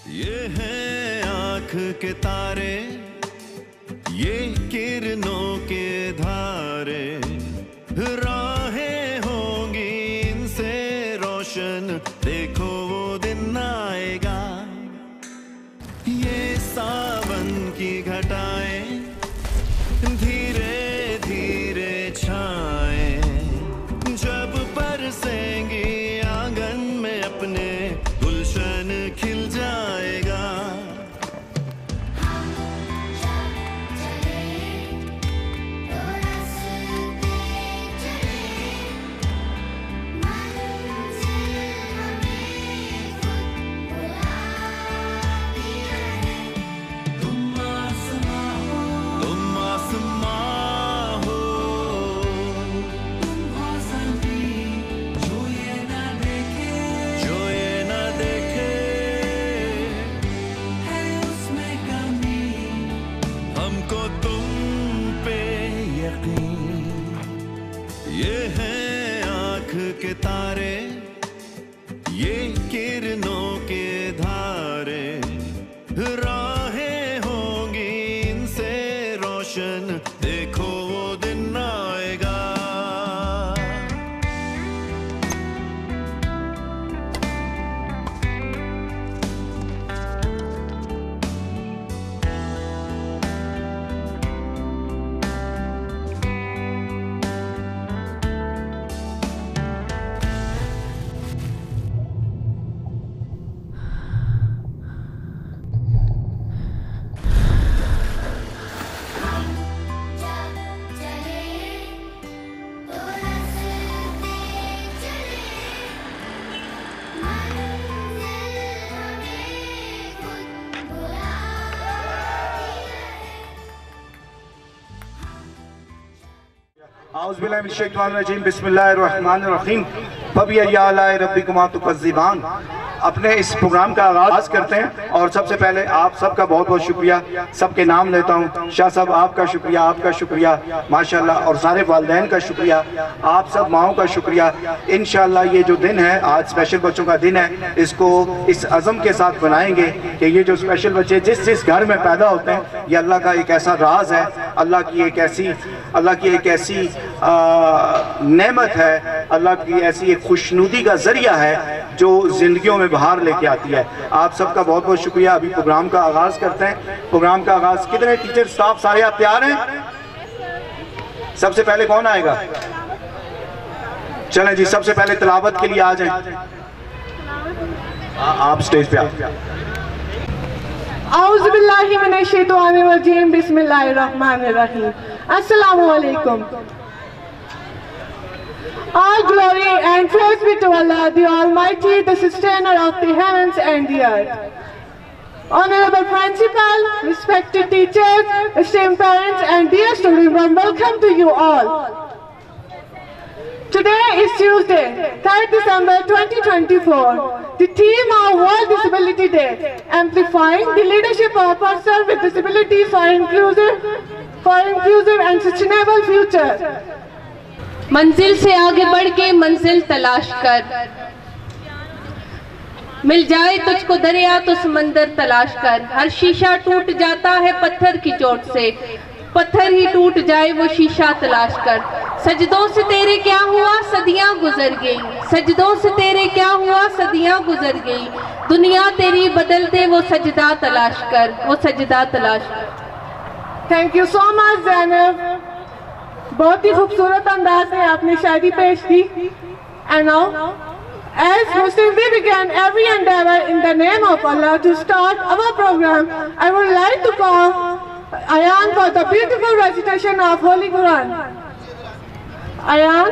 ये हैं आँख के तारे, ये किरणों के धारे, राहें होंगी इनसे रोशन, देखो वो दिन आएगा। ये सावन की घटाएं धीरे धीरे छाएं, जब बरसेंगी आंगन में अपने गुलशन खिल जाएगा। हमको तुम पे यकीन, ये हैं आँख के तारे, ये किरणों के धारे, राहें होंगी इनसे रोशन, देखो वो दिन आएगा। औज़ुबिल्लाहिमिनश्शैतानिर्रजीम बिस्मिल्लाहिर्रहमानिर्रहीम फबिअय्यि आलाइ रब्बिकुमा तुकज़्ज़िबान। अपने इस प्रोग्राम का आगाज करते हैं और सबसे पहले आप सबका बहुत बहुत शुक्रिया, सबके नाम लेता हूँ। शाह साहब आपका शुक्रिया माशाल्लाह, और सारे वालिदैन का शुक्रिया, आप सब माओं का शुक्रिया। इंशाल्लाह ये जो दिन है आज स्पेशल बच्चों का दिन है, इसको इस अज़म के साथ बनाएंगे कि ये जो स्पेशल बच्चे जिस जिस घर में पैदा होते हैं, ये अल्लाह का एक ऐसा राज है, अल्लाह की एक ऐसी नेमत है, अल्लाह की ऐसी एक खुशनुदी का जरिया है जो जिंदगियों में बाहर लेके आती है। आप सबका बहुत बहुत शुक्रिया। अभी प्रोग्राम का आगाज करते हैं। प्रोग्राम का आगाज, कितने टीचर स्टाफ सारे आप तैयार हैं? सबसे पहले कौन आएगा? चलें जी, सबसे पहले तिलावत के लिए आ जाएं। आप स्टेज पे आप। औज़ुबिल्लाहि मिनश्शैतानिर्रजीम बिस्मिल्लाहिर्रहमानिर्रहीम। अस्सलामु अलैकुम। All glory and praise be to Allah, the Almighty, the Sustainer of the heavens and the earth. Honorable Principal, respected teachers, esteemed parents, and dear students, warm welcome to you all. Today is Tuesday, 3rd December 2024. The theme of World Disability Day, amplifying the leadership of persons with disabilities for inclusive and sustainable future. मंजिल से आगे बढ़ के मंजिल तलाश कर, मिल जाए तुझको दरिया तो समंदर तलाश कर। हर शीशा टूट जाता है पत्थर की चोट से, पत्थर ही टूट जाए वो शीशा तलाश कर। सजदों से तेरे क्या हुआ सदियां गुजर गई, सजदों से तेरे क्या हुआ सदियां गुजर गई। दुनिया तेरी बदल दे वो सजदा तलाश कर, वो सजदा तलाश कर। Thank you so much Zainab, बहुत ही खूबसूरत अंदाज में आपने शायरी पेश की। And now as Muslims we began every endeavor in the name of Allah to start our program. I would like to call Ayan for the beautiful recitation of Holy Quran. Ayan.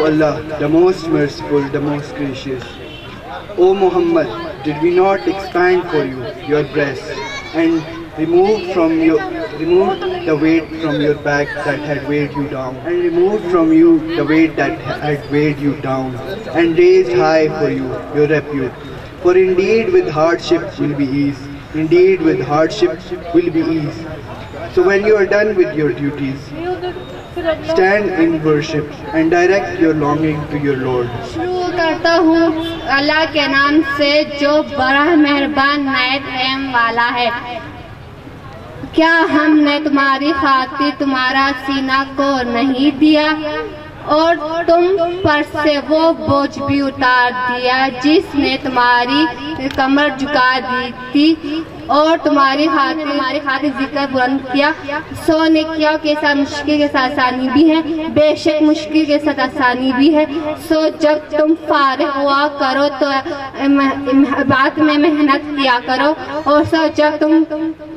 Allah, the most merciful, the most gracious. O Muhammad, did we not expand for you your breasts and remove the weight from your back that had weighed you down, and removed from you the weight that had weighed you down, and raised high for you your repute. For indeed with hardship will be ease. Indeed with hardship will be ease. So when you are done with your duties, stand in worship and direct your longing to your Lord. शुरू करता हूँ अल्लाह के नाम से जो बड़ा मेहरबान नायत रहम वाला है। क्या हमने तुम्हारी खातिर तुम्हारा सीना को नहीं दिया और तुम पर से वो बोझ भी उतार दिया जिसने तुम्हारी कमर झुका दी थी और तुम्हारी खातिर जिक्र बुलंद किया। सो नेकियों के साथ मुश्किल के साथ आसानी भी है, बेशक मुश्किल के साथ आसानी भी है। सो जब तुम फारिग हुआ करो तो बात में मेहनत किया करो, और सो जब तुम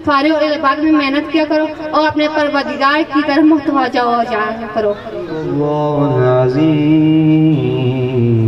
फारिग बात में मेहनत किया करो और अपने परवरदिगार की तरफ मुतवज्जो हो जाया करो। अल्लाह अज़ीम।